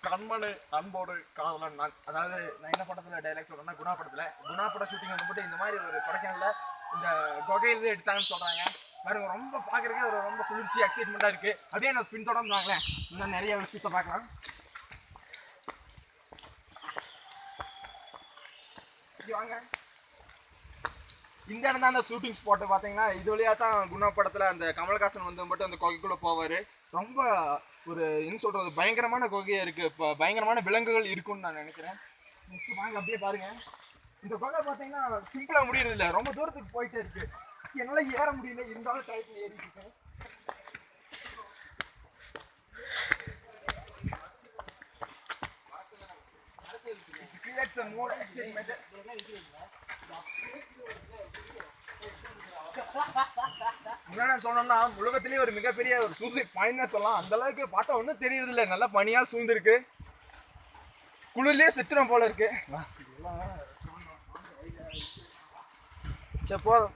கண்மணி அன்போடு காதலன் நான். அதாவது நான் என்ன படத்துல டைலாக் சொல்றேன்னா, குணா பட ஷூட்டிங் வந்து போட்டு இந்த மாதிரி ஒரு கொடைக்கானல்ல இந்த கொகையில எடுத்தாங்கன்னு சொல்றாங்க. பாருங்க, ரொம்ப பாக்குறதுக்கு ஒரு ரொம்ப குளிர்ச்சி எக்ஸைட்மெண்டா இருக்கு. அப்படியே நான் பின்தொடர்ந்து வாங்களேன், இன்னும் நிறைய விஷயத்த பார்க்கலாம். வாங்க, இந்த இடம் தான் அந்த ஷூட்டிங் ஸ்பாட்டு. பார்த்தீங்கன்னா இது வழியாக தான் குணா படத்தில் அந்த கமல்ஹாசன் வந்து மட்டும் அந்த குகைக்குள்ளே போவார். ரொம்ப ஒரு என்ன சொல்கிறது, பயங்கரமான குகையாக இருக்குது. இப்போ பயங்கரமான விலங்குகள் இருக்குன்னு நான் நினைக்கிறேன். நெக்ஸ்ட் வாங்க, அப்படியே பாருங்கள். இந்த குகை பார்த்தீங்கன்னா சிம்பிளாக முடியறது இல்லை, ரொம்ப தூரத்துக்கு போயிட்டே இருக்குது. என்னால் ஏற முடியல, இருந்தாலும் டைட்டில் ஏறிட்டு இருக்கேன். சொன்னோம்னா உலகத்திலேயே ஒரு மிகப்பெரிய ஒரு சூசைட் பாயிண்ட் சொல்லலாம். அந்த அளவுக்கு பார்த்தா ஒன்றும் தெரியறது இல்லை, நல்லா பனியால் சூழ்ந்துருக்கு. குளிர்லயே செத்துறோம் போல இருக்கு. சரி, போதும்.